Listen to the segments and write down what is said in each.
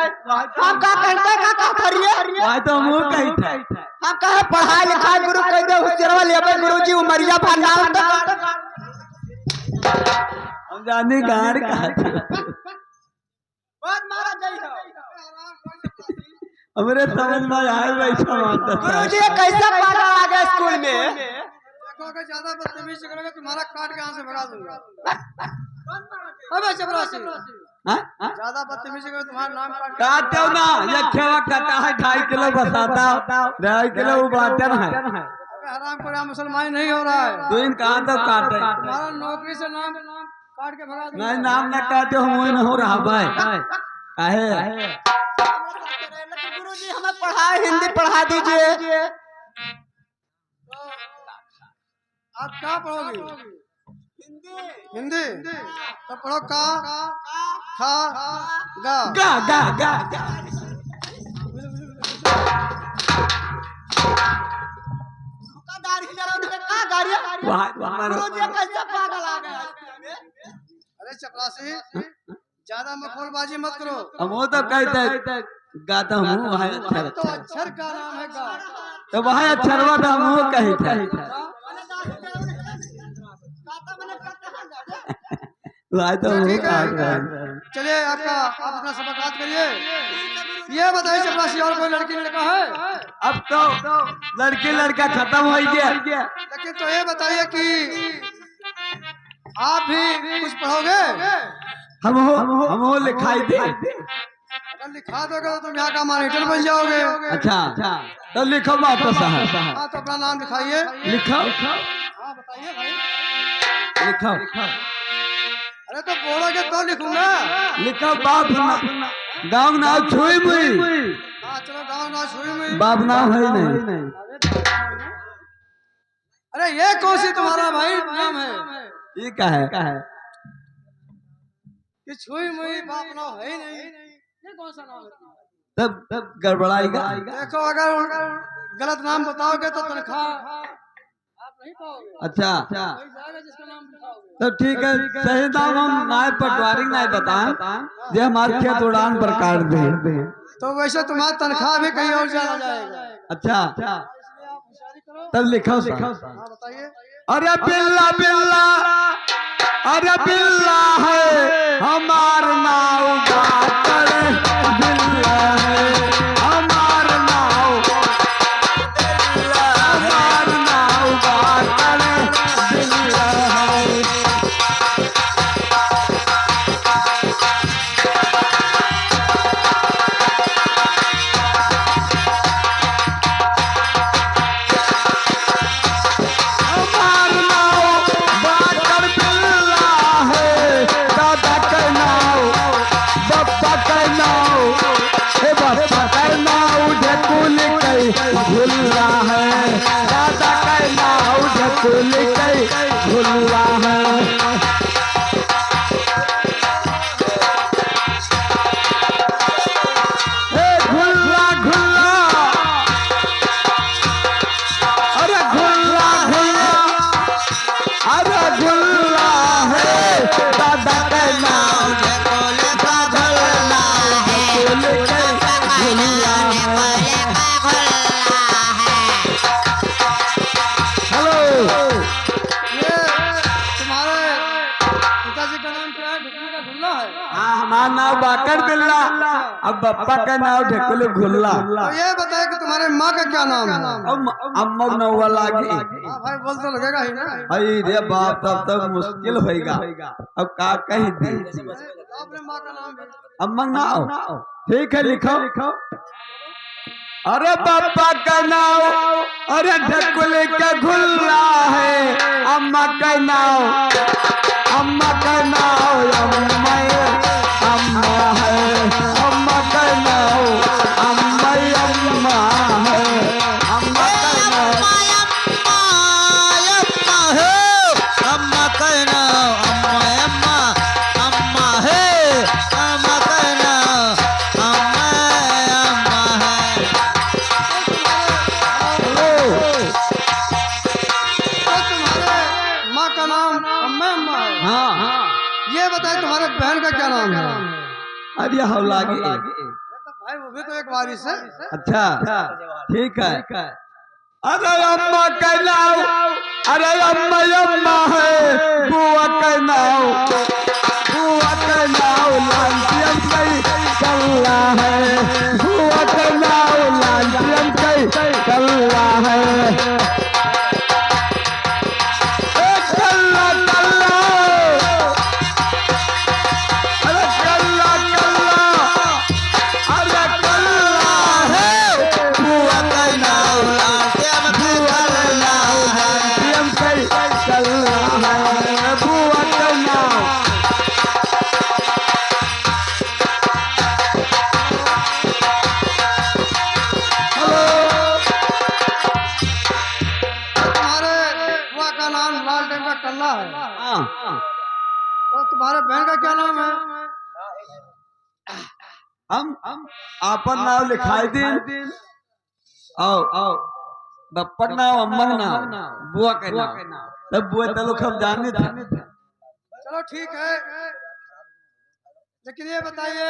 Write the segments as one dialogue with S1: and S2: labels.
S1: हम का कहते का करिए
S2: भाई तो मुंह कही था
S1: हम कहे पढ़ाई लिखाई गुरु कह दे हुजरवा लेबे गुरुजी उमरिया भा नाम तो
S2: हम जानी गाड़ का
S1: बहुत मारा जाई हो
S2: हमरे समझ में आए वैसा मानता
S1: गुरुजी कैसा पागल आ गया स्कूल में
S3: देखोगे ज्यादा बदतमीजी करोगे तुम्हारा काट के यहाँ से भगा दूंगा। अबे चपरासी ज्यादा बदतमीजी करोगे तुम्हारा नाम
S2: काटो ना ये खेवा कहता है 2.5 किलो बताता 2.5 किलो उबाटन है।
S3: अबे हराम को मुसलमान नहीं हो रहा है।
S2: तो इन कहाँ तक काटे
S3: तुम्हारा नौकरी से नाम काट के भगा दूंगा।
S2: नहीं नाम न काटे हम वही न हो रहा भाई काहे
S1: गुरुजी हमें पढ़ाई हिंदी पढ़ा दीजिए।
S3: आप क्या पढ़ोगे? हिंदी तो पढ़ो का खा गा
S2: गा गा गा
S1: गुरुजी कैसा पागल आ गया।
S3: अरे चपरासी ज्यादा मखौलबाजी मत करो।
S2: हम वो तो कहते गाता हूँ भाई अक्षर
S3: तो अक्षर का नाम है गा।
S2: तो भाई अक्षरवा तो हम वो कही था भाई तो
S3: ठीक है चलिए आप अपना सबक याद करिए। ये बताइए चपरासी और कोई लड़की लड़का है?
S2: अब तो लड़की लड़का खत्म हो गया
S3: लेकिन तो ये बताइए कि आप भी कुछ पढ़ोगे?
S2: हम वो लिखाई थे।
S3: अगर लिखा दोगे तो तुम यहाँ का मॉनिटर बन जाओगे।
S2: अच्छा तो लिखो वापस
S3: हाँ तो अपना नाम लिखाइए।
S2: लिखो
S3: हाँ बताइए भाई।
S2: लिखो
S3: अरे तो बोलोगे तो लिखूंगा।
S2: लिखो बाप गाँव नाम छुई मुई।
S3: हाँ चलो गाँव ना छुई मुई।
S2: बाप नाम है नहीं।
S3: अरे ये कौन सी तुम्हारा भाई नाम है?
S2: ये क्या है
S3: कि छुई मुई बाप नाम है ही नहीं। ये कौन सा नाम है?
S2: तब गड़बड़ाएगा।
S3: देखो अगर गलत नाम बताओगे तो तनख्वाह आप नहीं पाओगे।
S2: अच्छा
S3: वही जाएगा जिसका नाम लिखाओगे।
S2: तो ठीक है सही नाम हम नाय पटवारी नाय बताएं जे हमारे खेत उड़ान पर काट दे
S3: तो वैसे तुम्हारा तनख्वाह भी कहीं और चला जाएगा।
S2: अच्छा
S3: इसलिए आप होशियारी करो।
S2: तब लिखो
S3: हाँ बताइए।
S2: अरे बिल्ला बिल्ला अरे बिल्ला है हमार नाव बाकर बिल्ला है हमार नाव हमार नाव बाकर बिल्ला है। हमार नाव बाकर बिल्ला है दादा का नाव बप्पा का नाव हे बप्पा का नाव ढकुल कई भुल्ला है दादा का नाव ढकुल कई भुल्ला है। हे घुल्ला घुल्ला अरे घुल्ला घुल्ला अरे घुल्ला है दादा का नाम घुल्ला है घुल्ला है। हेलो
S3: ये तुम्हारे पिताजी का नाम क्या है? ढुकने का ढुल्ला है।
S2: हाँ हमारा नाम बाकर बिल्ला अब बप्पा का नाम ढकुल घुल्ला।
S3: तो ये बताए कि तुम्हारे माँ का क्या नाम है?
S2: अम्मक नौवा लागी।
S3: हाँ भाई बोल तो लगेगा ही ना।
S2: अरे रे बाप तब तक मुश्किल होएगा अब का कह दी
S3: अपने माँ का नाम है।
S2: अम्मक नाव ठीक है लिखो अरे पापा का नाव अरे ढकुल का घुल्ला है अम्मा का नाव अम्मा का नाव अम्मा है अम्मा का नाव अम्मा अम्मा है अम्मा का नाव
S4: अम्मा का नाम अम्मा अम्मा है अम्मा का नाम अम्मा अम्मा है।
S3: तो तुम्हारे माँ का नाम अम्मा अम्मा है।
S2: हाँ
S3: ये बताए तुम्हारे बहन का क्या नाम है?
S2: अरे हम लागे
S3: भाई वो भी तो एक बारिश है।
S2: अच्छा ठीक है। अरे अम्मा का नाव, अरे अम्मा अम्मा है, बुआ का नाव, बुआ का नाव लांटियम कई कल्ला है, बुआ का नाव लांटियम कई कल्ला है। कल्ला कल्ला, अरे कल्ला कल्ला, अरे कल्ला है,
S4: बुआ का नाव लांटियम कई
S2: कल्ला है, बुआ का नाव।
S3: तुम्हारे बुआ का नाम लालटेन का कल्ला है, तो तुम्हारे बहन का क्या नाम है?
S2: हम आपन नाम लिखाई दिन। आओ आओ, बप्पन नाम, अम्मन नाम, बुआ का नाम, तब बुआ तलो हम जाने थे।
S3: चलो ठीक है, लेकिन ये बताइए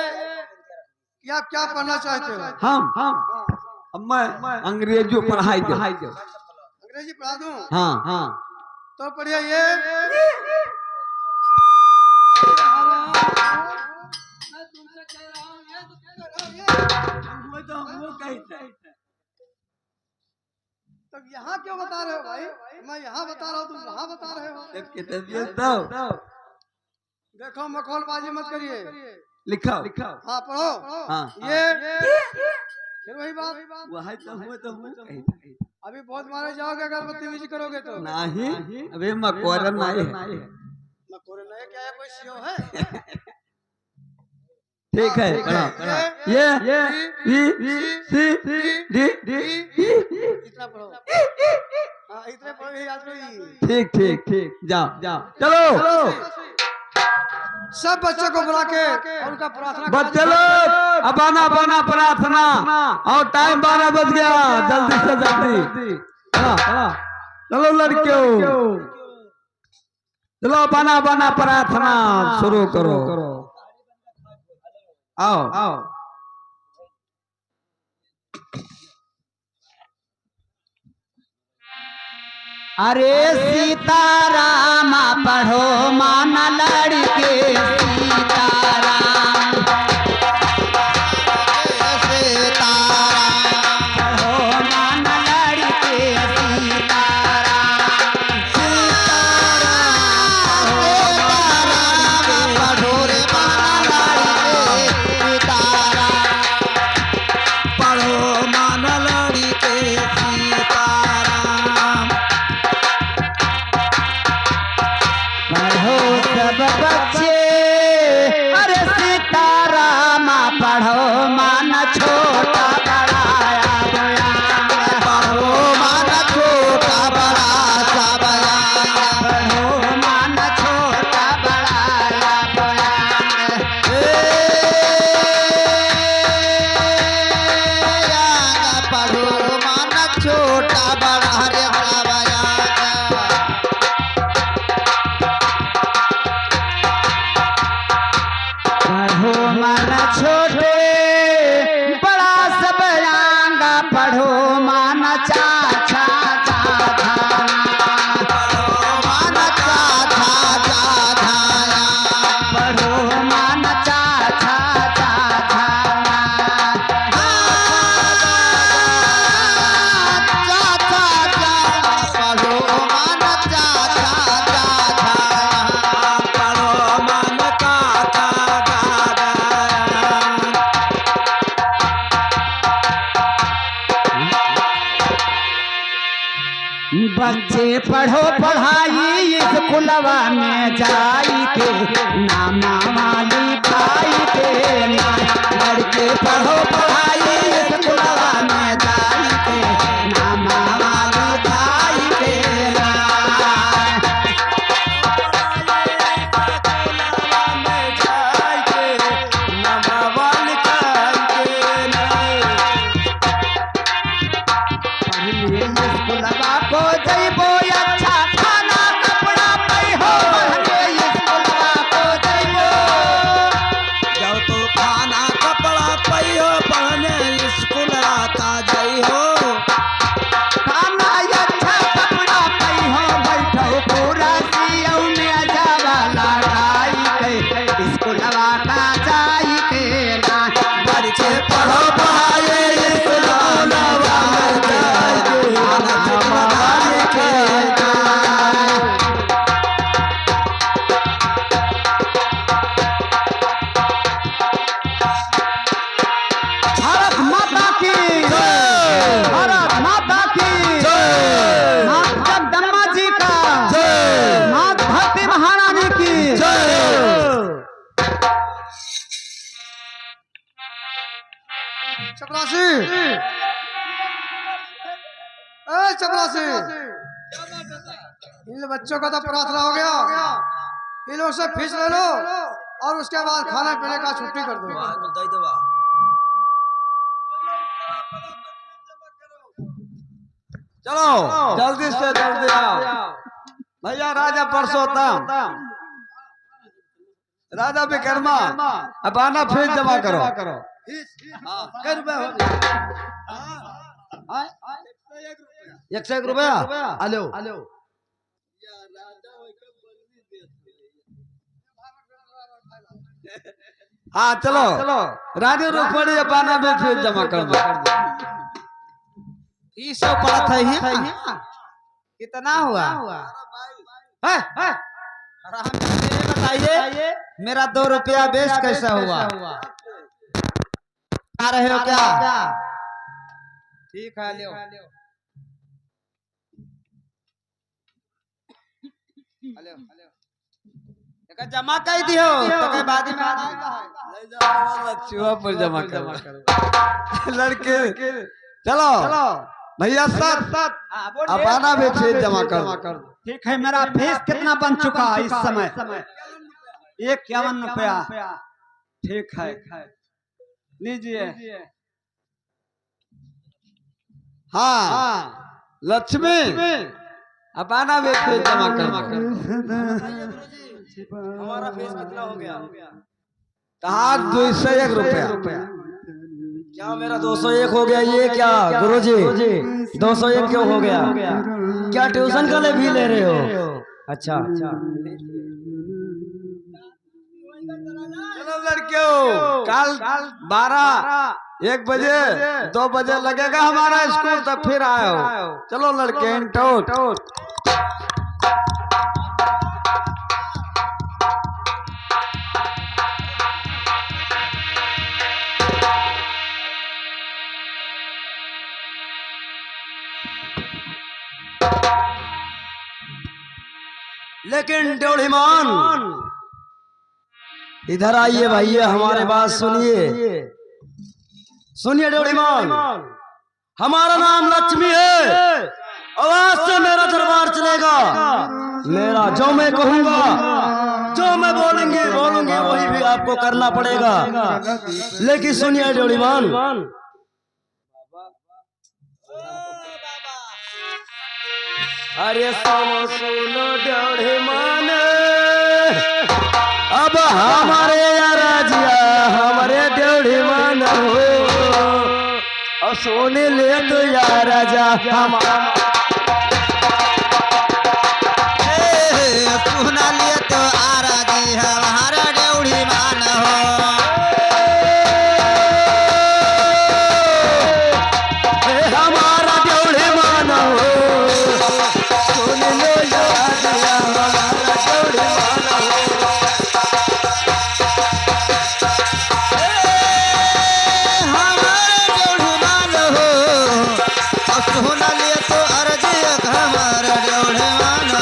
S3: कि आप क्या पढ़ना चाहते हो?
S2: हम अम्मा अंग्रेजी पढ़ाई दो।
S3: अंग्रेजी पढ़ा दूं?
S2: हाँ
S3: तो पढ़िए ये। मैं तुमसे कह रहा हूँ ये तो कह रहा हूँ ये। तो यहाँ क्यों बता रहे हो भाई? मैं यहाँ बता रहा हूँ, तुम वहाँ बता रहे हो। देखो मखौलबाजी मत करिए।
S2: लिखो।
S3: हाँ पढ़ो।
S2: हाँ
S3: ये फिर वही बात।
S2: वही तो हुए
S3: अभी बहुत मारे जाओगे अगर बदतमीजी करोगे तो।
S2: नहीं, अबे मकोरन नहीं है।
S3: मकोरे नहीं क्या है, कोई सीओ है?
S2: ठीक है, ये सी डी
S3: इतना पढ़ो। हाँ इतने पढ़ो, यही याद करो।
S2: ठीक जाओ चलो
S3: सब बच्चों को बुला के और उनका प्रार्थना
S2: बच्चे लोग अब आना प्रार्थना, और टाइम 12 बज गया, जल्दी से जल्दी चलो लड़कियों, चलो बना प्रार्थना शुरू करो। आओ
S1: अरे सीताराम पढ़ो माना लड़के, सीताराम पढ़ो माना लड़के, सब बच्चे अरे सीताराम पढ़ो माना छोटा बड़ा,
S4: पढ़ो माना छोटा बड़ा सब
S1: पढ़ो माना छोटा बड़ा
S4: पढ़ो माना छोटा बड़ा रे
S1: पढ़ो माना छोटे बड़ा सब आंगा, पढ़ो माना चाचा पढ़ो माना चाचा बच्चे पढ़ो पढ़ाई स्कूलवा में जाई के, नामा वाली भाई के लड़के पढ़ो पढ़ाई स्कूलवा में जाई के, नामा वाली भाई के स्कूलवा को जइबो अच्छा खाना कपड़ा पैहो, स्कूलवा को जइबो
S4: जाओ तो खाना कपड़ा पैयो पढ़
S3: अरे चपरासी, इन बच्चों का तो प्रार्थना हो गया, इन लोग से फीस ले लो और उसके बाद खाने पीने का छुट्टी कर दो।
S2: चलो जल्दी से जल्दी आओ भैया। राजा परसोत्तम, राजा विक्रमा, अब आना फीस जमा करो। कै रुपया हो गया? 101 रुपया। हेलो हाँ चलो राजू रुपये पाना में फीस जमा कर दो।
S1: ये सब पड़ा था ही कितना हुआ? बताइए मेरा 2 रुपया बेच कैसा हुआ? आ रहे हो क्या? ठीक है लो। जमा कर दियो तो के बाद में
S2: लच्छुआ पर जमा करो लड़के। चलो भैया साथ अपना भी फीस जमा कर दो।
S1: ठीक है, मेरा फीस कितना बन चुका है इस समय? 51 रुपया। ठीक है, लीजिए।
S2: हाँ लक्ष्मी अपना भी फीस जमा कर।
S3: हमारा फीस कितना हो गया?
S2: कहा 201 रुपया।
S3: क्या मेरा 201 हो गया? ये क्या गुरुजी 201 क्यों हो गया? क्या ट्यूशन का भी ले रहे हो? अच्छा
S2: चलो लड़कियों, कल 12 1 बजे 2 बजे लगेगा हमारा स्कूल, तक फिर आओ। चलो लड़के इंटो।
S3: लेकिन ड्योढ़ीमान इधर आइए भैया, हमारे बात सुनिए ड्योढ़ीमान, हमारा नाम लक्ष्मी है और आज से मेरा दरबार चलेगा। मेरा जो मैं कहूँगा, जो मैं बोलूंगी वही भी आपको करना पड़ेगा। लेकिन सुनिए ड्योढ़ीमान, अरे सुनो ड्योढ़ीमान, अब हमारे राजिया हमारे ड्योढ़ीमान हो, और सोने ले तो यार राजा हमारा
S4: सुना लिए तो आरा जी हमारा ड्योढ़ीमान हो।
S3: हमारा ड्योढ़ीमान हो, सोने ले राजिया हमारा ड्योढ़ीमान हो।
S4: हमारा ड्योढ़ीमान हो, और सुना लिए तो अर्जी हमारा ड्योढ़ीमान हो।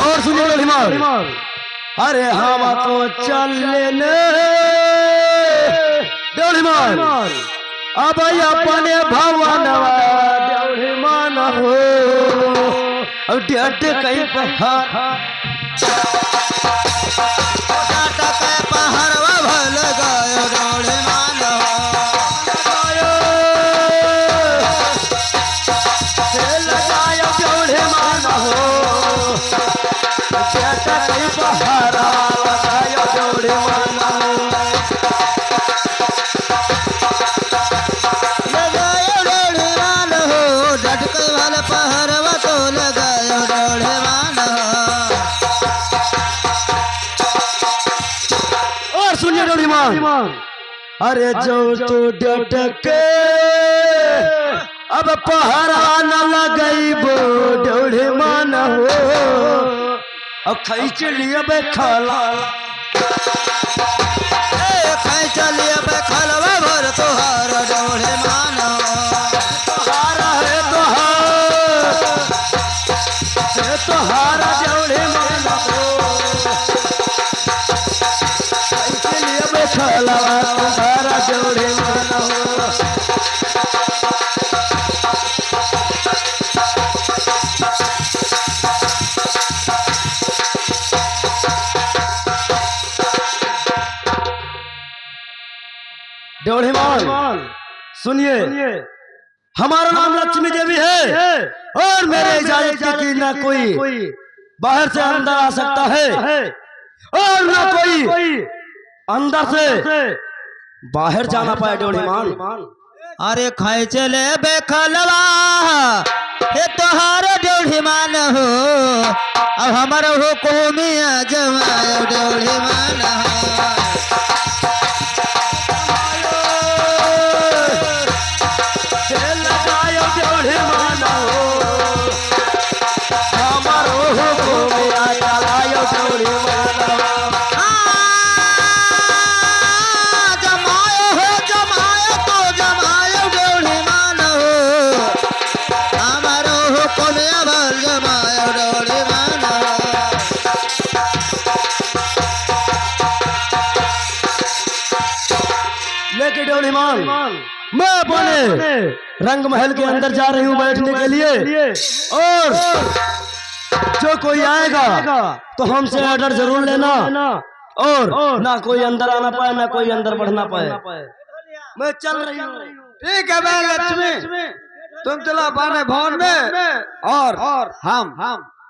S3: और सुनिए ड्योढ़ीमान, अरे हम तो चले ड्योढ़ीमान, अब अपने भवन ड्योढ़ीमान हो, अब डेट कहीं
S4: पहाड़वा भल गयो ड्योढ़ीमान हो।
S3: ड्योढ़ीमान हो, डेट कहीं पहाड़ा लगायो ड्योढ़ीमान हो।
S4: लगायो ड्योढ़ीमान हो, डटके वाले पहाड़वा तो लगायो ड्योढ़ीमान हो।
S3: और सुनिए ड्योढ़ीमान, अरे जो तो डटके अब पहरा न लगई बो ड्योढ़ीमान हो, अब खैच लिए बैठला
S4: चलिए खलवा भर तोहार ड्योढ़ीमान हो।
S3: पहाड़ा है तोहार तुम्हारा जोड़ी मान हो इसलिए बैठलवा तुम्हारा जोड़ी मान हो ड्योढ़ीमान सुनिए हमारा नाम लक्ष्मी देवी है और मेरे इजाजत की ना कोई बाहर से अंदर आ सकता है और ना कोई अंदर से बाहर जाना पाए ड्योढ़ीमान।
S4: अरे खाए चले बेखलवा हे तोहार ड्योढ़ीमान हो अब हमारा हो कोमिया जमायो ड्योढ़ीमान हो
S3: लगायो ड्योढ़ीमान हो हमारो हो कोमिया चलायो ड्योढ़ीमान हो
S4: जमायो तो जमायो ड्योढ़ीमान हो हमारो हो कोमिया भल जमायो ड्योढ़ीमान हो
S3: लेकिन ड्योढ़ीमान मैं अपने रंग महल के अंदर जा रही हूँ बैठने के लिए और जो कोई आएगा तो हमसे ऑर्डर जरूर लेना और ना कोई अंदर आना पाए ना कोई अंदर बढ़ना पाए। मैं चल रही हूँ।
S2: ठीक है बहन लक्ष्मी तुम चलो अपने भवन में और हम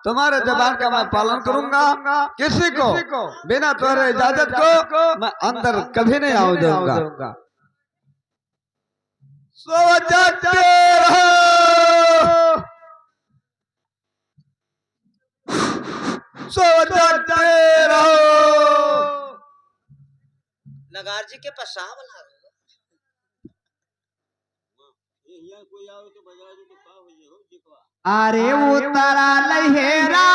S2: तुम्हारे जबान का मैं पालन करूंगा किसी को बिना तुम्हारे इजाजत को मैं अंदर कभी नहीं आने दूंगा। सोचते रहो सोचते रहो
S4: नगार जी के पसाव ला
S1: अरे उतरा लहेरा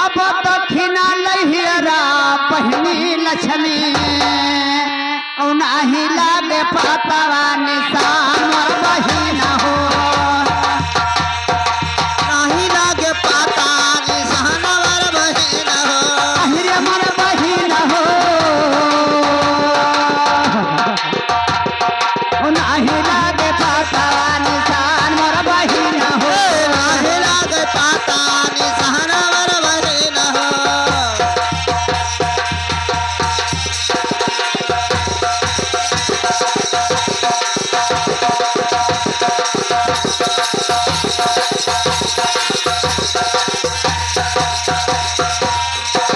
S1: अब दक्षिणा लहेरा पहनी लक्ष्मी नाही लागे पातवा निशान बहिना हो
S4: नाही लागे पाता निशान वर बहिन हो
S1: अहिरे मर बहिना हो नाही लागे पातवा निशान मर बहिना हो
S4: नाही लागे पाता निशान वर बहिन हो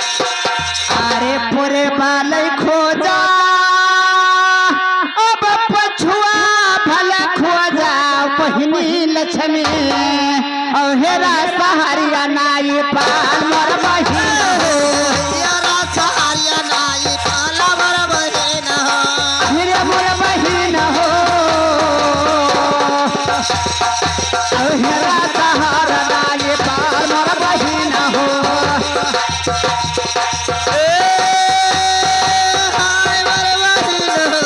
S1: अरे पूरे बाल खोजा अब पछुआ भले खोजा बहिनी लक्ष्मी हेरा सहारिया नाई पाल मर बहिन हो
S4: यारा सहारिया नाई पाला वर बहिन हो
S1: हेरे मोर बहिन हो हेरा सहारा नाई पाल मर बहिन हो
S4: हाय वर बहिन हो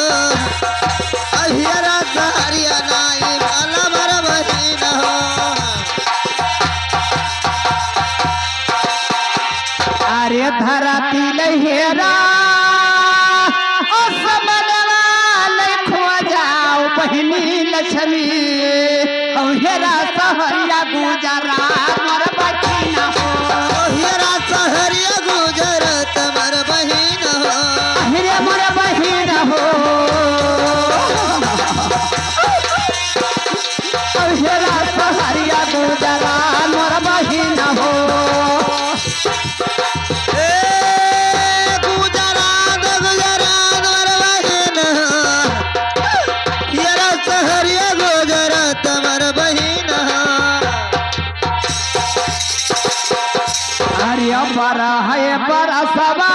S4: अहिरा सहारिया नाई पाला वर बहिन हो
S1: अरे धरती लहेरा खो जाओ बहिनी लक्ष्मी हेरा सहरिया गुजरा मर बहिन हो
S4: अहिरा सहारिया गुजरत मर बहिन हो
S1: हेरे मर बहिन हो हेरा सहरिया गुजरा मर बहिन हो
S4: गुजरात गुजरात वर बहिन हो यारा सहारिया गुजरत मर बहिन हो
S1: अरे बड़ा है बड़ा सवा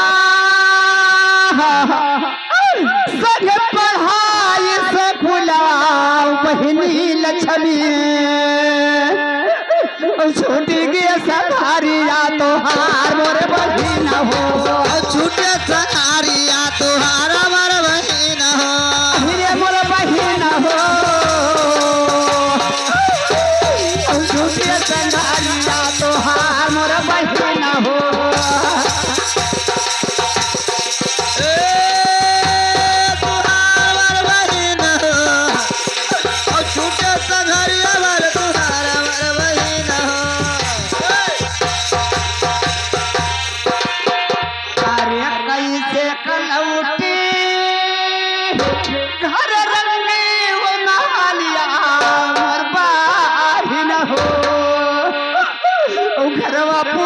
S1: सग पढ़ाई से खुलाओ बहिनी लक्ष्मी छूटी गए सहारिया तो हार मोर बहिन हो
S4: छूटे सहारिया तुहारा मर बहिन हो
S1: हेरे मोर बहिन हो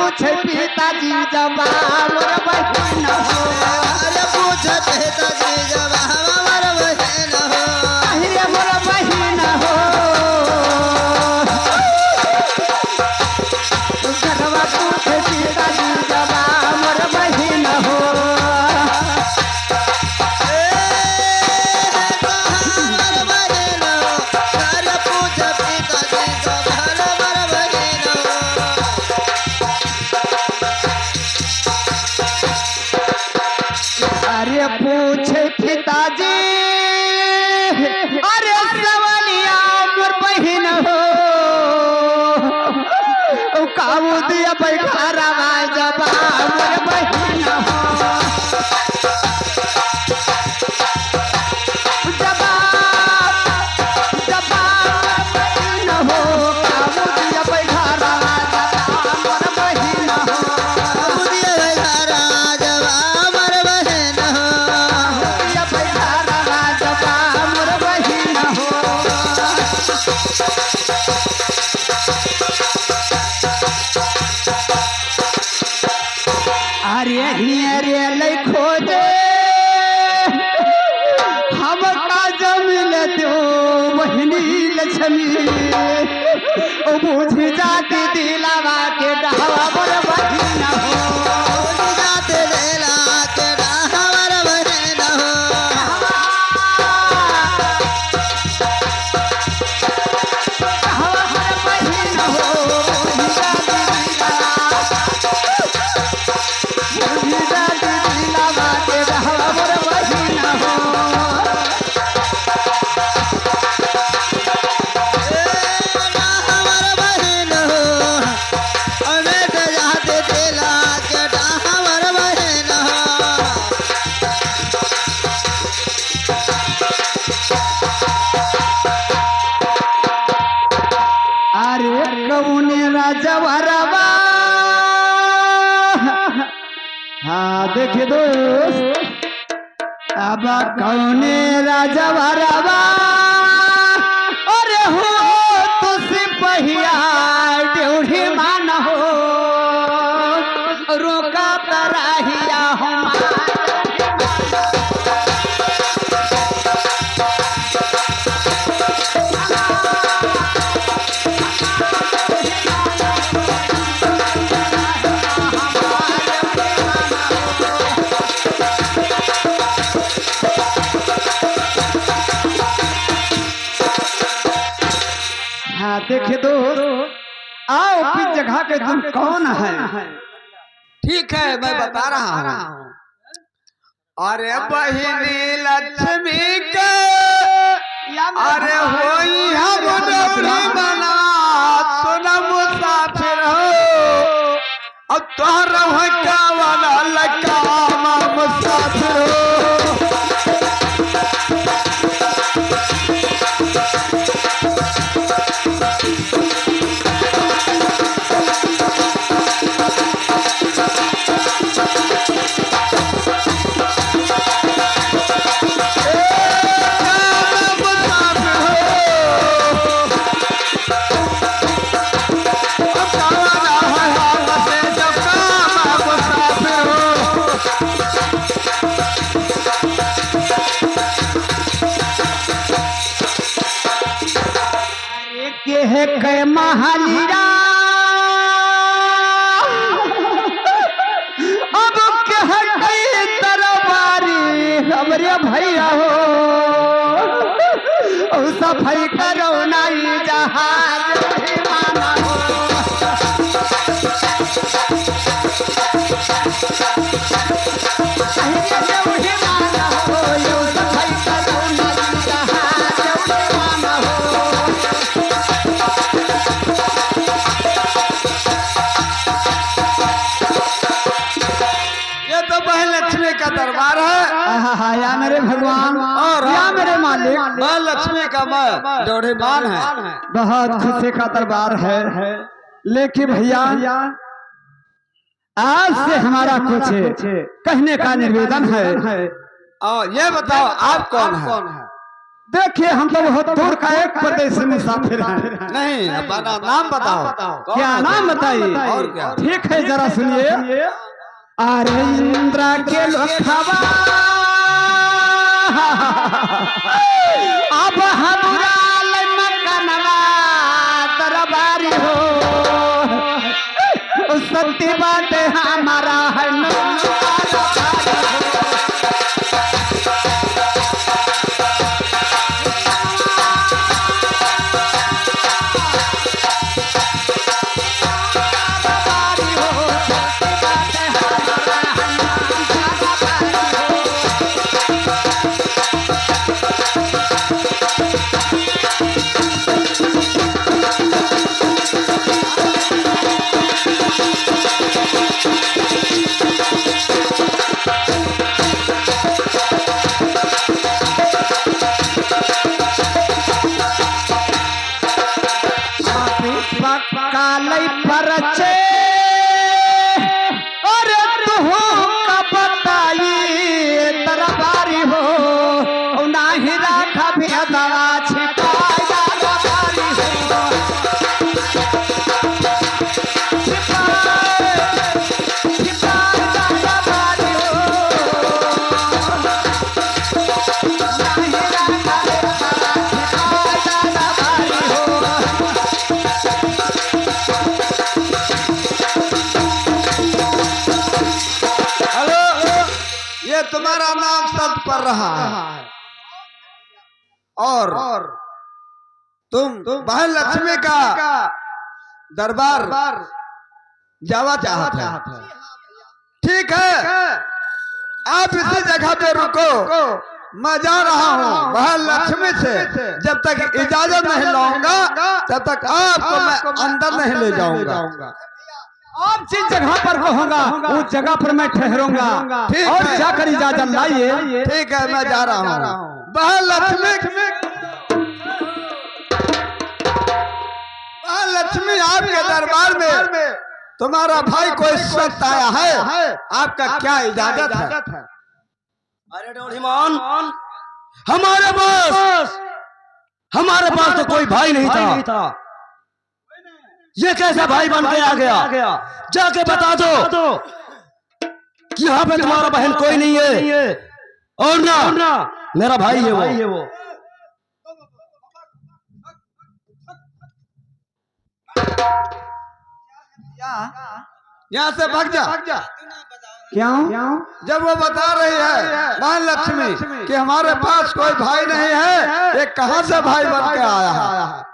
S1: पूछे पिताजी जवाब मोर बहिन हो
S4: अरे पूछ पिताजी जवाब मोर बहिन हो
S1: अरे मोर बहिन हो घरवा पूछे पिताजी जवाब मोर बहिन हो अरे पूछे पिताजी अरे सवलिया मोर बहिन हो काबू दिया बैठारवा जबा मोर बहिन हो जबा जबा बहिन हो काबू दिया बैठारवा जबा मोर बहिन हो दिया बैठारवा जबा मोर बहिन हो अरे हियरे लै खोजे हम का जमिल दो बहिनी लक्ष्मी ओ बुझ जाती दिलावा के डहवा मोर बहिन हो
S4: जाते लेला के हमर बहिन हो
S1: डहवा मोर बहिन हो बुझ जाती दिलावा के डहवा मोर बहिन हो
S4: हमर बहिन हो हमें तो जाते लेला के हमर बहिन हो
S1: अरे कौने राजवरवा हाँ देखिए दोस्त अब कौने राजवरवा अरे हो तो सिपहिया ड्यूढ़ी मान हो रोका तराहिया हमारा हाँ देखिए दोस्त आओ किस जगह के तुम कौन है
S2: ठीक है मैं बता रहा हूँ अरे बहिनी लक्ष्मी के अरे होई हम डोरी बना सुन मुसाफिर हो अब तोहरा का वाला लकामा मुसाफिर हो
S1: के है कै महालीरा अब के है कै तरबारी हमरे भैया हो ओ सफाई करो नाई जहाज माना हो
S2: का दरबार है
S1: या मेरे भगवान
S2: और
S1: या मेरे मालिक
S2: माँ लक्ष्मी का मैं डोढ़ीमान है।
S1: बहुत खुशी का दरबार है लेकिन भैया आज से हमारा कुछ कहने का निवेदन है।
S2: और ये बताओ आप कौन है?
S1: देखिए हम तो बहुत दूर का एक प्रदेश मुसाफिर हैं।
S2: नहीं, अपना नाम बताओ।
S1: क्या नाम बताइए?
S2: और क्या?
S1: ठीक है, जरा सुनिए। अरे इंद्रा के लोखवा अब हमरा मकनवा दरबारी हो, सत्य बात हमारा है कालई परचे। अरे तू का बताई दरबारी हो, नाही राखा भेदवा छिपाया दरबारी हो, छिपाया दरबारी हो, नाही राखा भेदवा छिपाया दरबारी हो।
S2: ये तुम्हारा नाम सब पर रहा है और तुम बहन लक्ष्मी का दरबार जावा चाहते हैं। ठीक है, आप इसी जगह पे रुको, मैं जा रहा हूँ बहन लक्ष्मी से। जब तक इजाजत नहीं लूंगा तब तक आपको मैं अंदर नहीं ले जाऊंगा।
S1: आप जिस जगह पर कहूँगा उस जगह पर मैं ठहरूंगा और जाकर इजाजत लाइए।
S2: ठीक है, मैं जा रहा हूँ। बहन लक्ष्मी, बहन लक्ष्मी, आपके दरबार में तुम्हारा भाई कोई शख्स आया है, आपका क्या इजाजत है?
S3: अरे डोरीमान, हमारे पास तो कोई भाई नहीं था। ये कैसा भाई बन के आ गया? जाके बता दो कि यहाँ पे तुम्हारा बहन कोई नहीं है और ना मेरा भाई है वो।
S2: यहाँ से भाग जा।
S1: क्यों?
S2: जब वो बता रही है बहन लक्ष्मी कि हमारे पास कोई भाई नहीं है, ये कहाँ से भाई बन के आया है?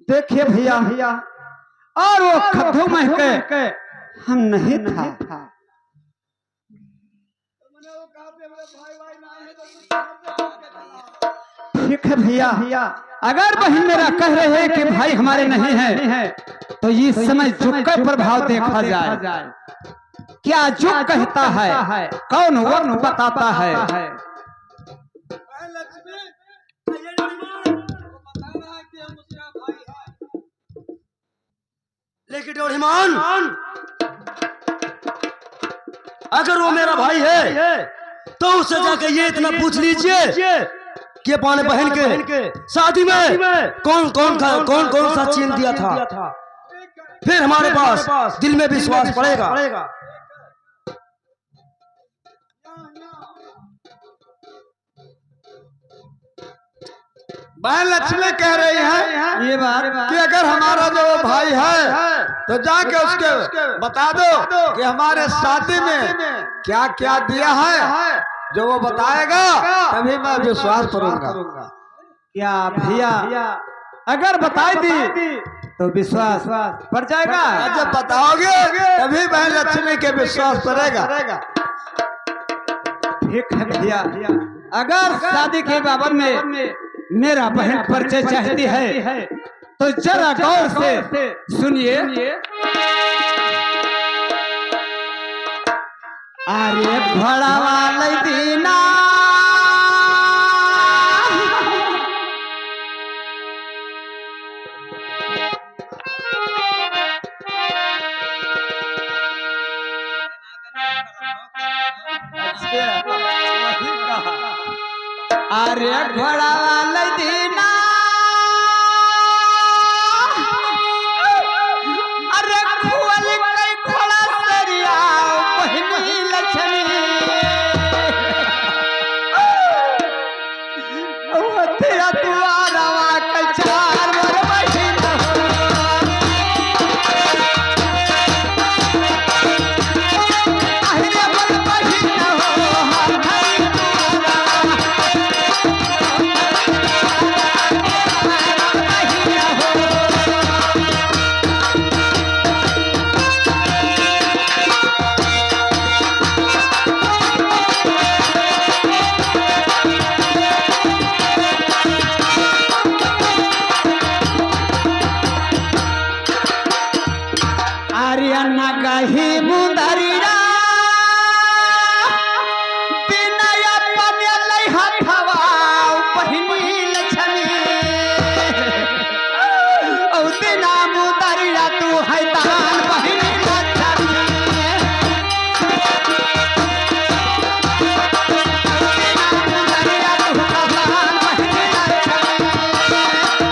S1: देखिए भैया, और वो खद्दू महके हम नहीं था। ठीक है भैया, अगर बहन मेरा कह रहे हैं कि भाई हमारे नहीं है तो इस समय जुग का प्रभाव देखा जाए। क्या जुग कहता है, कौन वक्त बताता है।
S3: लेकिन डोरीमान, अगर वो मेरा भाई है तो उससे जाके ये इतना पूछ लीजिए कि अपने बहन के शादी में कौन कौन सा चीन दिया था। फिर हमारे पास दिल में विश्वास पड़ेगा।
S2: बहन लक्ष्मी कह रही है
S1: ये बात
S2: कि अगर हमारा जो भाई है तो जाके उसके बता दो कि हमारे शादी में क्या क्या दिया है। जो वो बताएगा तभी मैं विश्वास करूंगा।
S1: क्या भैया, अगर बता दी तो विश्वास पड़ जाएगा।
S2: जब बताओगे तभी बहन लक्ष्मी के विश्वास पड़ेगा।
S1: ठीक है भैया, अगर शादी के बाबत में मेरा बहन परिचय चाहती है तो जरा गौर से सुनिए। अरे घोड़ा वाले दीना अरे घोड़ा वाले दीना अरे खुअल कई घोड़ा सरिया बहनी लक्ष्मी तेरा दुआरवा के चार मोर बहिन अरे मोर बहिन हो हमारी आर्यना कही मुदरिया बिनय पने लई हथवा बहिनी लक्ष्मी औ बिना मुदरिया तू है दान बहिनी लक्ष्मी बिना मुदरिया तू है दान बहिनी लक्ष्मी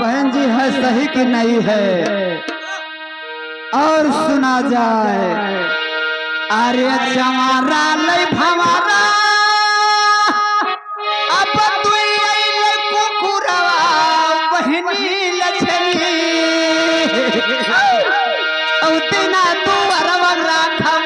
S1: बहन जी है सही कि नहीं है और सुना जाए अरे चमारा लई भमारा अब तू अइले कुकुरवा बहनी लक्ष्मी औ दिना तू अरवा राखवा